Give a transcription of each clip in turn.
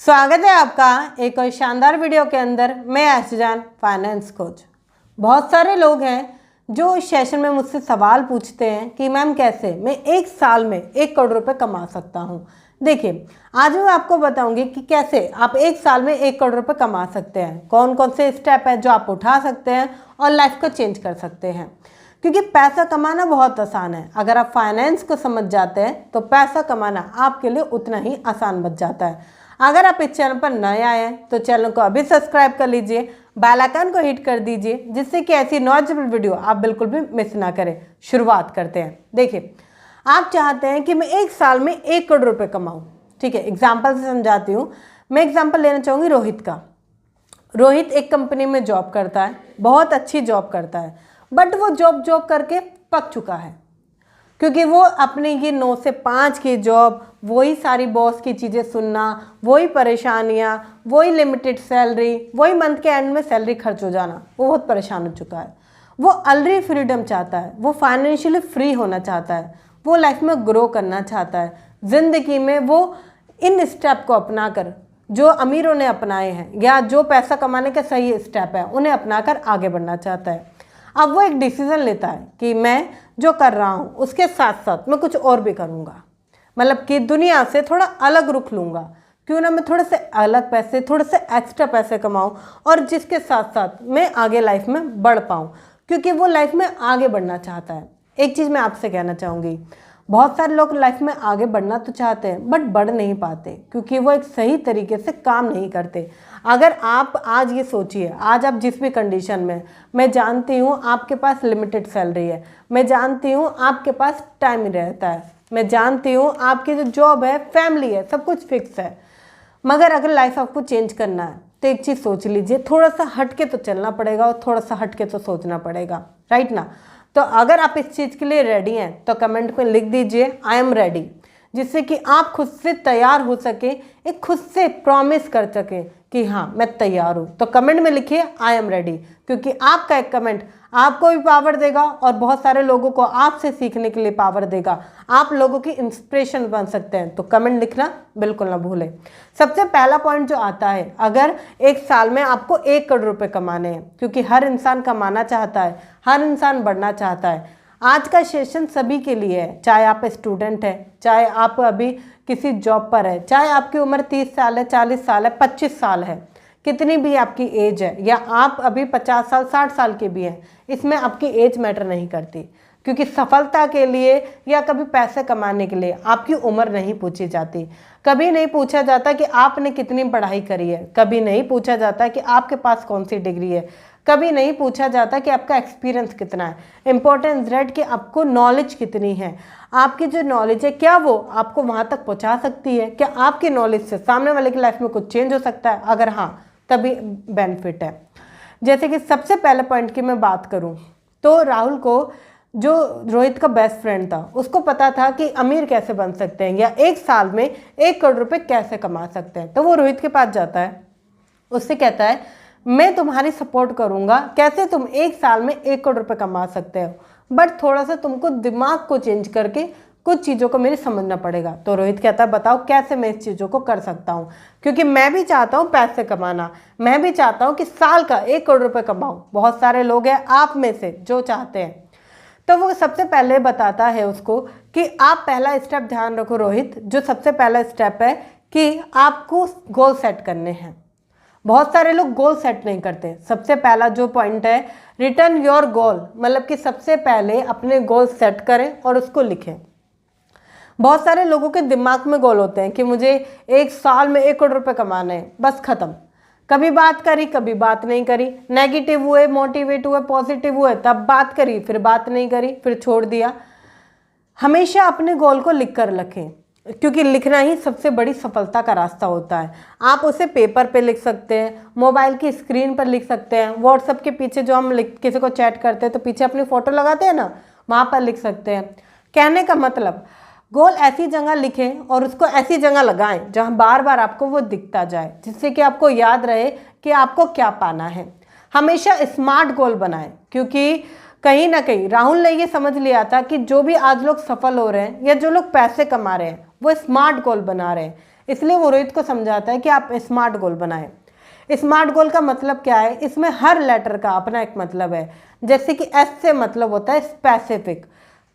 स्वागत है आपका एक और शानदार वीडियो के अंदर। मैं आशीजान फाइनेंस कोच। बहुत सारे लोग हैं जो इस सेशन में मुझसे सवाल पूछते हैं कि मैम कैसे मैं एक साल में 1 करोड़ रुपए कमा सकता हूं। देखिए, आज मैं आपको बताऊंगी कि कैसे आप एक साल में 1 करोड़ रुपए कमा सकते हैं, कौन कौन से स्टेप है जो आप उठा सकते हैं और लाइफ को चेंज कर सकते हैं। क्योंकि पैसा कमाना बहुत आसान है, अगर आप फाइनेंस को समझ जाते हैं तो पैसा कमाना आपके लिए उतना ही आसान बच जाता है। अगर आप इस चैनल पर नए आए हैं तो चैनल को अभी सब्सक्राइब कर लीजिए, बेल आइकन को हिट कर दीजिए, जिससे कि ऐसी नॉलेजेबल वीडियो आप बिल्कुल भी मिस ना करें। शुरुआत करते हैं। देखिए, आप चाहते हैं कि मैं एक साल में 1 करोड़ रुपए कमाऊं। ठीक है, एग्जाम्पल से समझाती हूँ। मैं एग्जाम्पल लेना चाहूँगी रोहित का। रोहित एक कंपनी में जॉब करता है, बहुत अच्छी जॉब करता है, बट वो जॉब करके पक चुका है, क्योंकि वो अपनी ये 9 से 5 की जॉब, वही सारी बॉस की चीज़ें सुनना, वही परेशानियाँ, वही लिमिटेड सैलरी, वही मंथ के एंड में सैलरी खर्च हो जाना, वो बहुत परेशान हो चुका है। वो अलरी फ्रीडम चाहता है, वो फाइनेंशियली फ्री होना चाहता है, वो लाइफ में ग्रो करना चाहता है। ज़िंदगी में वो इन स्टेप को अपना कर, जो अमीरों ने अपनाए हैं या जो पैसा कमाने के सही स्टेप है, उन्हें अपनाकर आगे बढ़ना चाहता है। अब वो एक डिसीज़न लेता है कि मैं जो कर रहा हूँ उसके साथ साथ मैं कुछ और भी करूँगा, मतलब कि दुनिया से थोड़ा अलग रुख लूँगा। क्यों ना मैं थोड़े से अलग पैसे, थोड़े से एक्स्ट्रा पैसे कमाऊँ और जिसके साथ साथ मैं आगे लाइफ में बढ़ पाऊँ, क्योंकि वो लाइफ में आगे बढ़ना चाहता है। एक चीज़ मैं आपसे कहना चाहूँगी, बहुत सारे लोग लाइफ में आगे बढ़ना तो चाहते हैं बट बढ़ नहीं पाते, क्योंकि वो एक सही तरीके से काम नहीं करते। अगर आप आज ये सोचिए, आज आप जिस भी कंडीशन में, मैं जानती हूँ आपके पास लिमिटेड सैलरी है, मैं जानती हूँ आपके पास टाइम ही रहता है, मैं जानती हूँ आपकी जो जॉब है, फैमिली है, सब कुछ फिक्स है, मगर अगर लाइफ आपको चेंज करना है तो एक चीज़ सोच लीजिए, थोड़ा सा हट के तो चलना पड़ेगा और थोड़ा सा हट के तो सोचना पड़ेगा, राइट ना। तो अगर आप इस चीज़ के लिए रेडी हैं तो कमेंट में लिख दीजिए आई एम रेडी, जिससे कि आप खुद से तैयार हो सके, एक खुद से प्रॉमिस कर सकें कि हाँ मैं तैयार हूँ। तो कमेंट में लिखिए आई एम रेडी, क्योंकि आपका एक कमेंट आपको भी पावर देगा और बहुत सारे लोगों को आपसे सीखने के लिए पावर देगा, आप लोगों की इंस्पिरेशन बन सकते हैं। तो कमेंट लिखना बिल्कुल ना भूलें। सबसे पहला पॉइंट जो आता है, अगर एक साल में आपको 1 करोड़ रुपए कमाने हैं, क्योंकि हर इंसान कमाना चाहता है, हर इंसान बढ़ना चाहता है। आज का सेशन सभी के लिए है, चाहे आप स्टूडेंट हैं, चाहे आप अभी किसी जॉब पर है, चाहे आपकी उम्र 30 साल है, 40 साल है, 25 साल है, कितनी भी आपकी एज है, या आप अभी 50 साल 60 साल के भी हैं, इसमें आपकी एज मैटर नहीं करती। क्योंकि सफलता के लिए या कभी पैसे कमाने के लिए आपकी उम्र नहीं पूछी जाती। कभी नहीं पूछा जाता कि आपने कितनी पढ़ाई करी है, कभी नहीं पूछा जाता कि आपके पास कौन सी डिग्री है, कभी नहीं पूछा जाता कि आपका एक्सपीरियंस कितना है। इंपॉर्टेंस रेट कि आपको नॉलेज कितनी है, आपकी जो नॉलेज है क्या वो आपको वहाँ तक पहुँचा सकती है, क्या आपकी नॉलेज से सामने वाले की लाइफ में कुछ चेंज हो सकता है, अगर हाँ तभी बेनिफिट है। जैसे कि सबसे पहले पॉइंट की मैं बात करूं तो राहुल को, जो रोहित का बेस्ट फ्रेंड था, उसको पता था कि अमीर कैसे बन सकते हैं या एक साल में 1 करोड़ रुपए कैसे कमा सकते हैं। तो वो रोहित के पास जाता है, उससे कहता है मैं तुम्हारी सपोर्ट करूंगा, कैसे तुम एक साल में 1 करोड़ रुपए कमा सकते हो, बट थोड़ा सा तुमको दिमाग को चेंज करके कुछ चीज़ों को मेरे समझना पड़ेगा। तो रोहित कहता है बताओ कैसे मैं इस चीज़ों को कर सकता हूँ, क्योंकि मैं भी चाहता हूँ पैसे कमाना, मैं भी चाहता हूँ कि साल का 1 करोड़ रुपए कमाऊँ। बहुत सारे लोग हैं आप में से जो चाहते हैं। तो वो सबसे पहले बताता है उसको कि आप पहला स्टेप ध्यान रखो रोहित, जो सबसे पहला स्टेप है कि आपको गोल सेट करने हैं। बहुत सारे लोग गोल सेट नहीं करते। सबसे पहला जो पॉइंट है, रिटर्न योर गोल, मतलब कि सबसे पहले अपने गोल सेट करें और उसको लिखें। बहुत सारे लोगों के दिमाग में गोल होते हैं कि मुझे एक साल में 1 करोड़ रुपए कमाने हैं, बस खत्म। कभी बात करी, कभी बात नहीं करी, नेगेटिव हुए, मोटिवेट हुए, पॉजिटिव हुए, तब बात करी, फिर बात नहीं करी, फिर छोड़ दिया। हमेशा अपने गोल को लिख कर रखें, क्योंकि लिखना ही सबसे बड़ी सफलता का रास्ता होता है। आप उसे पेपर पे लिख सकते हैं, मोबाइल की स्क्रीन पर लिख सकते हैं, व्हाट्सएप के पीछे जो हम किसी को चैट करते हैं तो पीछे अपनी फ़ोटो लगाते हैं ना, वहाँ पर लिख सकते हैं। कहने का मतलब, गोल ऐसी जगह लिखें और उसको ऐसी जगह लगाएं जहां बार बार आपको वो दिखता जाए, जिससे कि आपको याद रहे कि आपको क्या पाना है। हमेशा स्मार्ट गोल बनाएं, क्योंकि कहीं ना कहीं राहुल ने ये समझ लिया था कि जो भी आज लोग सफल हो रहे हैं या जो लोग पैसे कमा रहे हैं वो स्मार्ट गोल बना रहे हैं। इसलिए वो रोहित को समझाता है कि आप स्मार्ट गोल बनाएं। स्मार्ट गोल का मतलब क्या है, इसमें हर लेटर का अपना एक मतलब है। जैसे कि एस से मतलब होता है स्पेसिफिक।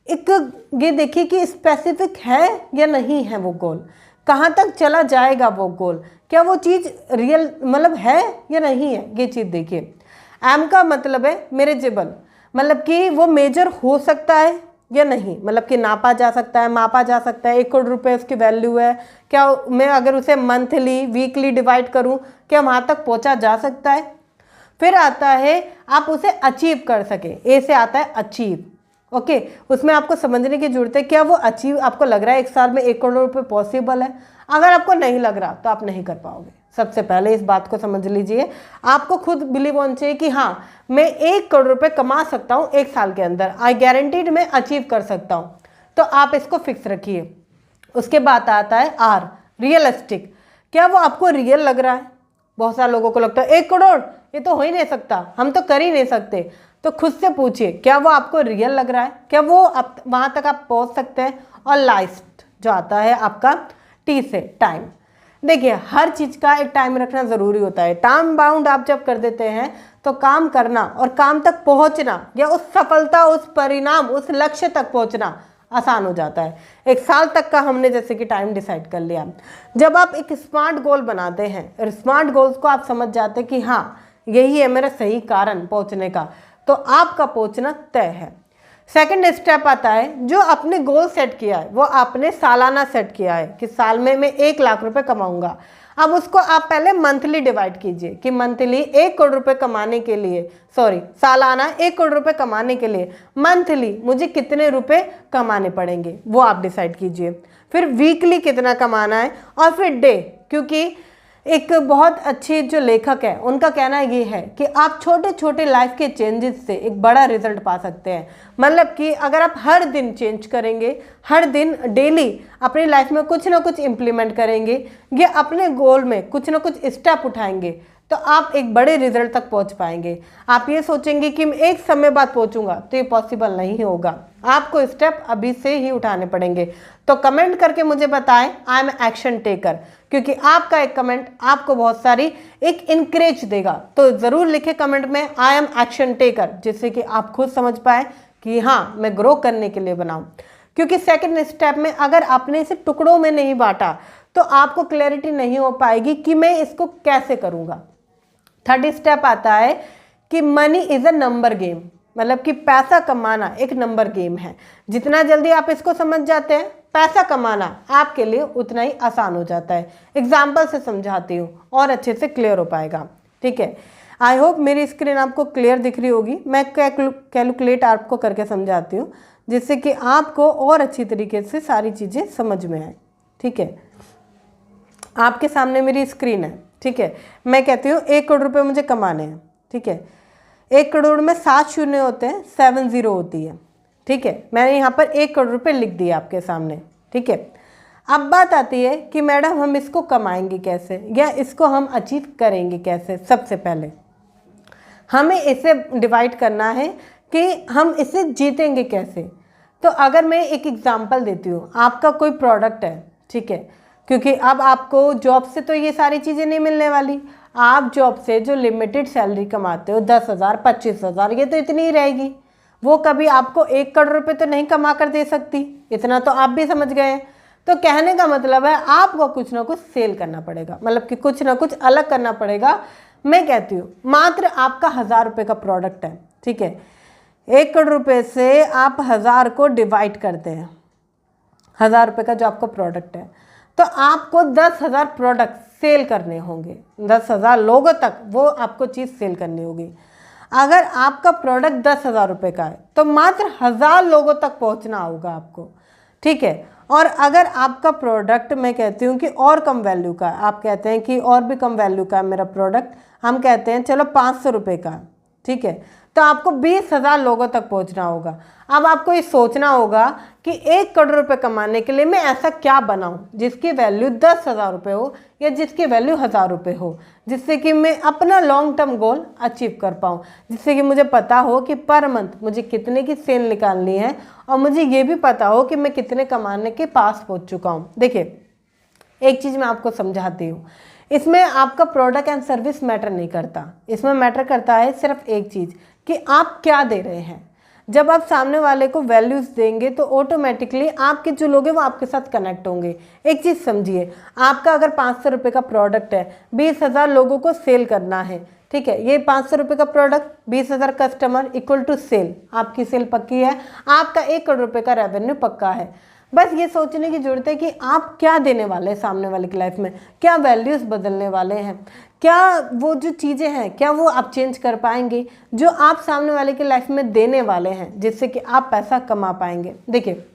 एक ये देखिए कि स्पेसिफिक है या नहीं है वो गोल, कहाँ तक चला जाएगा वो गोल, क्या वो चीज़ रियल मतलब है या नहीं है, ये चीज़ देखिए। एम का मतलब है मेरेजेबल, मतलब कि वो मेजर हो सकता है या नहीं, मतलब कि नापा जा सकता है, मापा जा सकता है। 1 करोड़ रुपए उसकी वैल्यू है, क्या मैं अगर उसे मंथली वीकली डिवाइड करूं क्या वहाँ तक पहुँचा जा सकता है। फिर आता है आप उसे अचीव कर सके, ए से आता है अचीव। ओके, उसमें आपको समझने की जरूरत है क्या वो अचीव आपको लग रहा है 1 साल में 1 करोड़ रुपए पॉसिबल है। अगर आपको नहीं लग रहा तो आप नहीं कर पाओगे। सबसे पहले इस बात को समझ लीजिए, आपको खुद बिलीव होना चाहिए कि हाँ मैं 1 करोड़ रुपए कमा सकता हूँ 1 साल के अंदर, आई गारंटीड मैं अचीव कर सकता हूँ। तो आप इसको फिक्स रखिए। उसके बाद आता है आर, रियलिस्टिक। क्या वो आपको रियल लग रहा है। बहुत सारे लोगों को लगता है 1 करोड़ ये तो हो ही नहीं सकता, हम तो कर ही नहीं सकते। तो खुद से पूछिए क्या वो आपको रियल लग रहा है, क्या वो आप वहाँ तक आप पहुँच सकते हैं। और लास्ट जो आता है आपका टी से टाइम। देखिए हर चीज़ का एक टाइम रखना ज़रूरी होता है। टाइम बाउंड आप जब कर देते हैं तो काम करना और काम तक पहुंचना या उस सफलता, उस परिणाम, उस लक्ष्य तक पहुंचना आसान हो जाता है। 1 साल तक का हमने जैसे कि टाइम डिसाइड कर लिया। जब आप एक स्मार्ट गोल बनाते हैं, स्मार्ट गोल्स को आप समझ जाते हैं कि हाँ यही है मेरा सही कारण पहुंचने का, तो आपका पहुंचना तय है। सेकंड स्टेप आता है जो आपने गोल सेट किया है, वो आपने सालाना सेट किया है कि साल में मैं 1 लाख रुपए कमाऊंगा। अब उसको आप पहले मंथली डिवाइड कीजिए कि मंथली 1 करोड़ रुपए कमाने के लिए, सालाना 1 करोड़ रुपए कमाने के लिए मंथली मुझे कितने रुपए कमाने पड़ेंगे वो आप डिसाइड कीजिए। फिर वीकली कितना कमाना है और फिर डे, क्योंकि एक बहुत अच्छे जो लेखक है उनका कहना ये है कि आप छोटे छोटे लाइफ के चेंजेस से एक बड़ा रिजल्ट पा सकते हैं। मतलब कि अगर आप हर दिन चेंज करेंगे, हर दिन डेली अपनी लाइफ में कुछ ना कुछ इम्प्लीमेंट करेंगे या अपने गोल में कुछ ना कुछ स्टेप उठाएंगे तो आप एक बड़े रिजल्ट तक पहुंच पाएंगे। आप ये सोचेंगे कि मैं एक समय बाद पहुंचूंगा तो ये पॉसिबल नहीं होगा, आपको स्टेप अभी से ही उठाने पड़ेंगे। तो कमेंट करके मुझे बताएं आई एम एक्शन टेकर, क्योंकि आपका एक कमेंट आपको बहुत सारी एक इनकरेज देगा। तो ज़रूर लिखें कमेंट में आई एम एक्शन टेकर, जिससे कि आप खुद समझ पाए कि हाँ मैं ग्रो करने के लिए बनाऊं। क्योंकि सेकंड स्टेप में अगर आपने इसे टुकड़ों में नहीं बांटा तो आपको क्लैरिटी नहीं हो पाएगी कि मैं इसको कैसे करूँगा। थर्ड स्टेप आता है कि money is a number game, मतलब कि पैसा कमाना एक नंबर गेम है। जितना जल्दी आप इसको समझ जाते हैं पैसा कमाना आपके लिए उतना ही आसान हो जाता है। एग्जाम्पल से समझाती हूँ और अच्छे से क्लियर हो पाएगा। ठीक है, आई होप मेरी स्क्रीन आपको क्लियर दिख रही होगी। मैं कैलकुलेट आपको करके समझाती हूँ जिससे कि आपको और अच्छी तरीके से सारी चीज़ें समझ में आए। ठीक है, आपके सामने मेरी स्क्रीन है। ठीक है, मैं कहती हूँ 1 करोड़ रुपए मुझे कमाने हैं। ठीक है, 1 करोड़ में 7 शून्य होते हैं, 7 0 होती है। ठीक है, मैंने यहाँ पर 1 करोड़ रुपए लिख दिए आपके सामने। ठीक है, अब बात आती है कि मैडम हम इसको कमाएंगे कैसे या इसको हम अचीव करेंगे कैसे। सबसे पहले हमें इसे डिवाइड करना है कि हम इसे जीतेंगे कैसे। तो अगर मैं एक एग्जांपल देती हूँ, आपका कोई प्रोडक्ट है। ठीक है, क्योंकि अब आपको जॉब से तो ये सारी चीज़ें नहीं मिलने वाली। आप जॉब से जो लिमिटेड सैलरी कमाते हो 10,000 25,000 ये तो इतनी ही रहेगी, वो कभी आपको 1 करोड़ रुपए तो नहीं कमा कर दे सकती। इतना तो आप भी समझ गए हैं। तो कहने का मतलब है आपको कुछ ना कुछ सेल करना पड़ेगा, मतलब कि कुछ ना कुछ अलग करना पड़ेगा। मैं कहती हूँ मात्र आपका 1,000 रुपये का प्रोडक्ट है। ठीक है, 1 करोड़ रुपये से आप 1,000 को डिवाइड करते हैं, 1,000 रुपये का जो आपका प्रोडक्ट है, तो आपको 10,000 प्रोडक्ट सेल करने होंगे। 10,000 लोगों तक वो आपको चीज़ सेल करनी होगी। अगर आपका प्रोडक्ट 10,000 रुपये का है तो मात्र 1,000 लोगों तक पहुंचना होगा आपको। ठीक है, और अगर आपका प्रोडक्ट मैं कहती हूँ कि और कम वैल्यू का है, आप कहते हैं कि और भी कम वैल्यू का है मेरा प्रोडक्ट, हम कहते हैं चलो 500 रुपये का। ठीक है, तो आपको 20,000 लोगों तक पहुंचना होगा। अब आपको ये सोचना होगा कि 1 करोड़ रुपए कमाने के लिए मैं ऐसा क्या बनाऊं जिसकी वैल्यू 10,000 रुपये हो या जिसकी वैल्यू 1,000 रुपये हो, जिससे कि मैं अपना लॉन्ग टर्म गोल अचीव कर पाऊं, जिससे कि मुझे पता हो कि पर मंथ मुझे कितने की सेल निकालनी है और मुझे ये भी पता हो कि मैं कितने कमाने के पास पहुँच चुका हूँ। देखिए एक चीज़ मैं आपको समझाती हूँ, इसमें आपका प्रोडक्ट एंड सर्विस मैटर नहीं करता, इसमें मैटर करता है सिर्फ एक चीज़ कि आप क्या दे रहे हैं। जब आप सामने वाले को वैल्यूज़ देंगे तो ऑटोमेटिकली आपके जो लोग हैं वो आपके साथ कनेक्ट होंगे। एक चीज़ समझिए, आपका अगर 500 रुपये का प्रोडक्ट है, 20,000 लोगों को सेल करना है, ठीक है, ये 500 रुपये का product, 20,000 customer equal to sale, आपकी सेल पक्की है, आपका 1 करोड़ रुपये का रेवेन्यू पक्का है। बस ये सोचने की ज़रूरत है कि आप क्या देने वाले हैं सामने वाले की लाइफ में, क्या वैल्यूज़ बदलने वाले हैं, क्या वो जो चीज़ें हैं क्या वो आप चेंज कर पाएंगे जो आप सामने वाले की लाइफ में देने वाले हैं, जिससे कि आप पैसा कमा पाएंगे। देखिए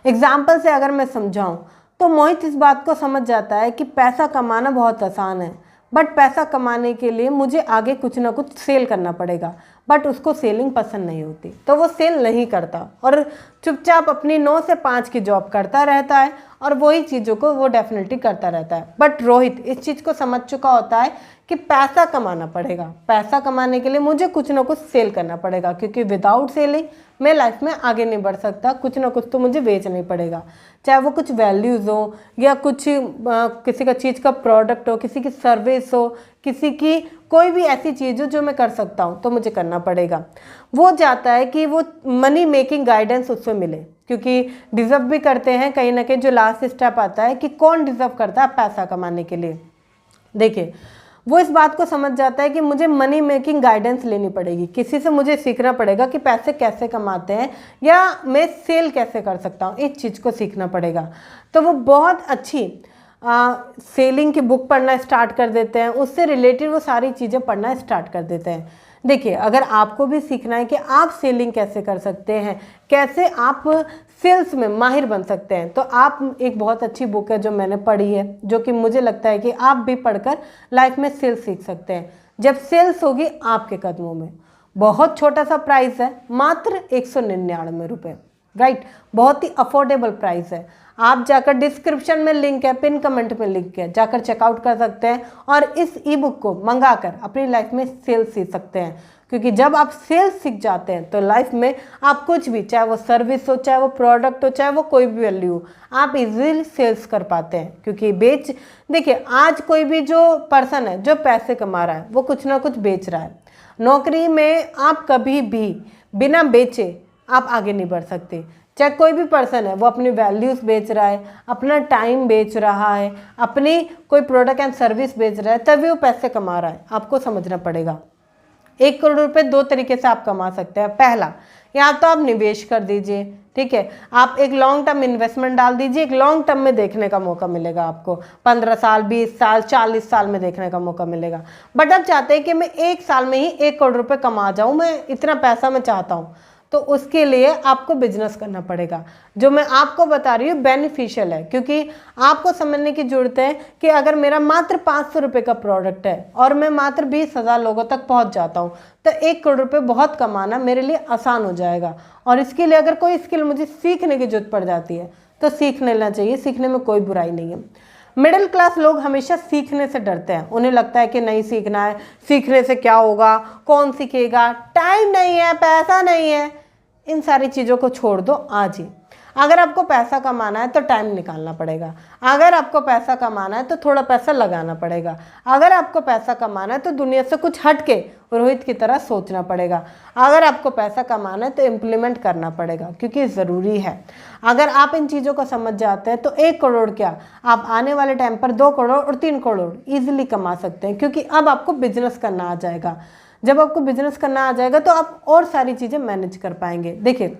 एग्जाम्पल से अगर मैं समझाऊं तो मोहित इस बात को समझ जाता है कि पैसा कमाना बहुत आसान है, बट पैसा कमाने के लिए मुझे आगे कुछ ना कुछ सेल करना पड़ेगा, बट उसको सेलिंग पसंद नहीं होती तो वो सेल नहीं करता और चुपचाप अपनी 9 से 5 की जॉब करता रहता है और वही चीज़ों को वो डेफिनेटली करता रहता है। बट रोहित इस चीज़ को समझ चुका होता है कि पैसा कमाना पड़ेगा, पैसा कमाने के लिए मुझे कुछ ना कुछ सेल करना पड़ेगा, क्योंकि विदाउट सेलिंग मैं लाइफ में आगे नहीं बढ़ सकता, कुछ ना कुछ तो मुझे बेचना ही पड़ेगा, चाहे वो कुछ वैल्यूज़ हो या कुछ किसी का चीज़ का प्रोडक्ट हो, किसी की सर्विस हो, किसी की कोई भी ऐसी चीज़ हो जो मैं कर सकता हूँ तो मुझे करना पड़ेगा। वो चाहता है कि वो मनी मेकिंग गाइडेंस उससे मिले, क्योंकि डिज़र्व भी करते हैं कहीं ना कहीं। जो लास्ट स्टेप आता है कि कौन डिज़र्व करता है पैसा कमाने के लिए, देखिए वो इस बात को समझ जाता है कि मुझे मनी मेकिंग गाइडेंस लेनी पड़ेगी, किसी से मुझे सीखना पड़ेगा कि पैसे कैसे कमाते हैं या मैं सेल कैसे कर सकता हूँ, इस चीज़ को सीखना पड़ेगा। तो वो बहुत अच्छी सेलिंग की बुक पढ़ना स्टार्ट कर देते हैं, उससे रिलेटेड वो सारी चीज़ें पढ़ना स्टार्ट कर देते हैं। देखिए अगर आपको भी सीखना है कि आप सेलिंग कैसे कर सकते हैं, कैसे आप सेल्स में माहिर बन सकते हैं, तो आप एक बहुत अच्छी बुक है जो मैंने पढ़ी है, जो कि मुझे लगता है कि आप भी पढ़कर लाइफ में सेल्स सीख सकते हैं। जब सेल्स होगी आपके कदमों में, बहुत छोटा सा प्राइस है, मात्र 199 रुपये, राइट, बहुत ही अफोर्डेबल प्राइस है। आप जाकर डिस्क्रिप्शन में लिंक है, पिन कमेंट में लिंक है, जाकर चेकआउट कर सकते हैं और इस ई बुक को मंगाकर अपनी लाइफ में सेल्स सीख सकते हैं। क्योंकि जब आप सेल्स सीख जाते हैं तो लाइफ में आप कुछ भी, चाहे वो सर्विस हो, चाहे वो प्रोडक्ट हो, चाहे वो कोई भी वैल्यू हो, आप इजीली सेल्स कर पाते हैं। क्योंकि देखिए आज कोई भी जो पर्सन है जो पैसे कमा रहा है वो कुछ ना कुछ बेच रहा है। नौकरी में आप कभी भी बिना बेचे आप आगे नहीं बढ़ सकते। चाहे कोई भी पर्सन है वो अपनी वैल्यूज़ बेच रहा है, अपना टाइम बेच रहा है, अपनी कोई प्रोडक्ट एंड सर्विस बेच रहा है, तभी वो पैसे कमा रहा है। आपको समझना पड़ेगा 1 करोड़ रुपए 2 तरीके से आप कमा सकते हैं। पहला, या तो आप निवेश कर दीजिए, ठीक है, आप एक लॉन्ग टर्म इन्वेस्टमेंट डाल दीजिए, एक लॉन्ग टर्म में देखने का मौका मिलेगा आपको, 15 साल 20 साल 40 साल में देखने का मौका मिलेगा। बट आप चाहते हैं कि मैं 1 साल में ही 1 करोड़ रुपए कमा जाऊँ, मैं इतना पैसा मैं चाहता हूँ, तो उसके लिए आपको बिजनेस करना पड़ेगा। जो मैं आपको बता रही हूँ बेनिफिशियल है, क्योंकि आपको समझने की जरूरत है कि अगर मेरा मात्र 500 रुपये का प्रोडक्ट है और मैं मात्र 20,000 लोगों तक पहुँच जाता हूँ तो 1 करोड़ रुपये बहुत कमाना मेरे लिए आसान हो जाएगा। और इसके लिए अगर कोई स्किल मुझे सीखने की जरूरत पड़ जाती है तो सीख लेना चाहिए, सीखने में कोई बुराई नहीं है। मिडिल क्लास लोग हमेशा सीखने से डरते हैं, उन्हें लगता है कि नहीं सीखना है, सीखने से क्या होगा, कौन सीखेगा, टाइम नहीं है, पैसा नहीं है, इन सारी चीज़ों को छोड़ दो आज ही। अगर आपको पैसा कमाना है तो टाइम निकालना पड़ेगा, अगर आपको पैसा कमाना है तो थोड़ा पैसा लगाना पड़ेगा, अगर आपको पैसा कमाना है तो दुनिया से कुछ हट के रोहित की तरह सोचना पड़ेगा, अगर आपको पैसा कमाना है तो इम्प्लीमेंट करना पड़ेगा, क्योंकि ज़रूरी है। अगर आप इन चीज़ों को समझ जाते हैं तो 1 करोड़ क्या, आप आने वाले टाइम पर 2 करोड़ और 3 करोड़ ईजिली कमा सकते हैं, क्योंकि अब आपको बिजनेस करना आ जाएगा। जब आपको बिजनेस करना आ जाएगा तो आप और सारी चीज़ें मैनेज कर पाएंगे। देखिए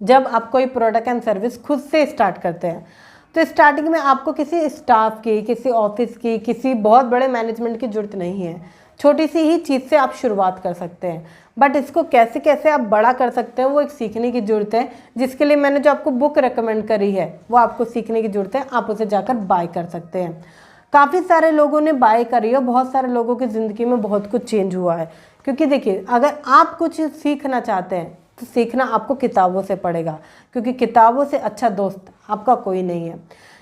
जब आप कोई प्रोडक्ट एंड सर्विस खुद से स्टार्ट करते हैं तो स्टार्टिंग में आपको किसी स्टाफ की, किसी ऑफिस की, किसी बहुत बड़े मैनेजमेंट की ज़रूरत नहीं है। छोटी सी ही चीज़ से आप शुरुआत कर सकते हैं, बट इसको कैसे कैसे आप बड़ा कर सकते हैं वो एक सीखने की ज़रूरत है, जिसके लिए मैंने जो आपको बुक रेकमेंड करी है वो आपको सीखने की ज़रूरत है। आप उसे जाकर बाय कर सकते हैं। काफ़ी सारे लोगों ने बाय करी है, बहुत सारे लोगों की ज़िंदगी में बहुत कुछ चेंज हुआ है। क्योंकि देखिए अगर आप कुछ सीखना चाहते हैं तो सीखना आपको किताबों से पड़ेगा, क्योंकि किताबों से अच्छा दोस्त आपका कोई नहीं है।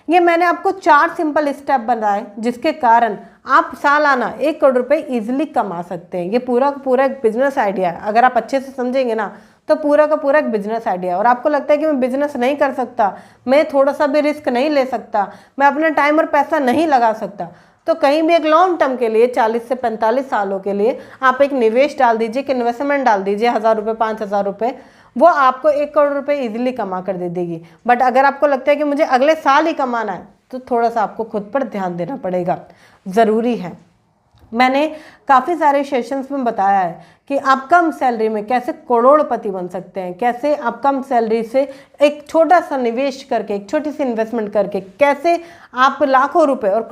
ये मैंने आपको 4 सिंपल स्टेप बनाए जिसके कारण आप सालाना 1 करोड़ रुपए ईजिली कमा सकते हैं। ये पूरा एक बिजनेस आइडिया है, अगर आप अच्छे से समझेंगे ना तो पूरा का पूरा एक बिजनेस आइडिया, और आपको लगता है कि मैं बिजनेस नहीं कर सकता, मैं थोड़ा सा भी रिस्क नहीं ले सकता, मैं अपना टाइम और पैसा नहीं लगा सकता, तो कहीं भी एक लॉन्ग टर्म के लिए 40 से 45 सालों के लिए आप एक निवेश डाल दीजिए, एक इन्वेस्टमेंट डाल दीजिए, 1000 रुपये 5000 रुपये, वो आपको 1 करोड़ रुपए इजीली कमा कर दे देगी। बट अगर आपको लगता है कि मुझे अगले साल ही कमाना है, तो थोड़ा सा आपको खुद पर ध्यान देना पड़ेगा, ज़रूरी है। मैंने काफ़ी सारे सेशंस में बताया है कि आप कम सैलरी में कैसे करोड़पति बन सकते हैं, कैसे आप कम सैलरी से एक छोटा सा निवेश करके, एक छोटी सी इन्वेस्टमेंट करके कैसे आप लाखों रुपए और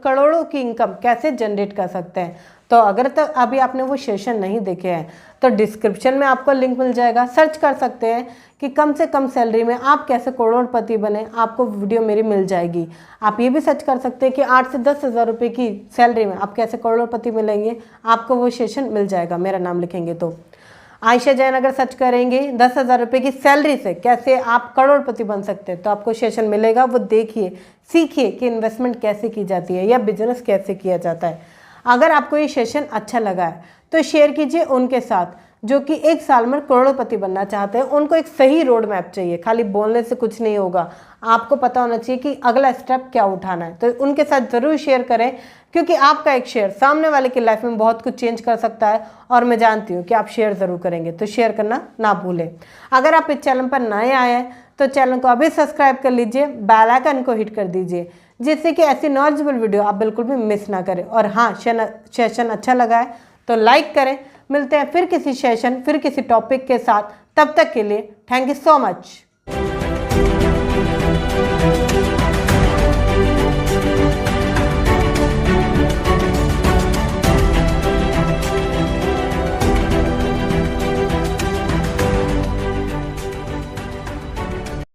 करोड़ों की इनकम कैसे जनरेट कर सकते हैं। तो अगर तक अभी आपने वो सेशन नहीं देखे हैं तो डिस्क्रिप्शन में आपको लिंक मिल जाएगा, सर्च कर सकते हैं कि कम से कम सैलरी में आप कैसे करोड़पति बने, आपको वीडियो मेरी मिल जाएगी। आप ये भी सर्च कर सकते हैं कि 8 से 10 हज़ार रुपये की सैलरी में आप कैसे करोड़पति मिलेंगे, आपको वो सेशन मिल जाएगा, मेरा नाम लिखेंगे तो। आयशा जैन अगर सर्च करेंगे 10,000 रुपये की सैलरी से कैसे आप करोड़पति बन सकते हैं, तो आपको सेशन मिलेगा, वो देखिए, सीखिए कि इन्वेस्टमेंट कैसे की जाती है या बिजनेस कैसे किया जाता है। अगर आपको ये सेशन अच्छा लगा है तो शेयर कीजिए उनके साथ जो कि 1 साल में करोड़पति बनना चाहते हैं। उनको एक सही रोड मैप चाहिए, खाली बोलने से कुछ नहीं होगा, आपको पता होना चाहिए कि अगला स्टेप क्या उठाना है। तो उनके साथ ज़रूर शेयर करें, क्योंकि आपका एक शेयर सामने वाले की लाइफ में बहुत कुछ चेंज कर सकता है, और मैं जानती हूँ कि आप शेयर ज़रूर करेंगे, तो शेयर करना ना भूलें। अगर आप इस चैनल पर नए आए हैं तो चैनल को अभी सब्सक्राइब कर लीजिए, बेल आइकन को हिट कर दीजिए, जिससे कि ऐसी नॉलेजेबल वीडियो आप बिल्कुल भी मिस ना करें। और हाँ, सेशन अच्छा लगा है तो लाइक करें। मिलते हैं फिर किसी सेशन, फिर किसी टॉपिक के साथ, तब तक के लिए थैंक यू सो मच।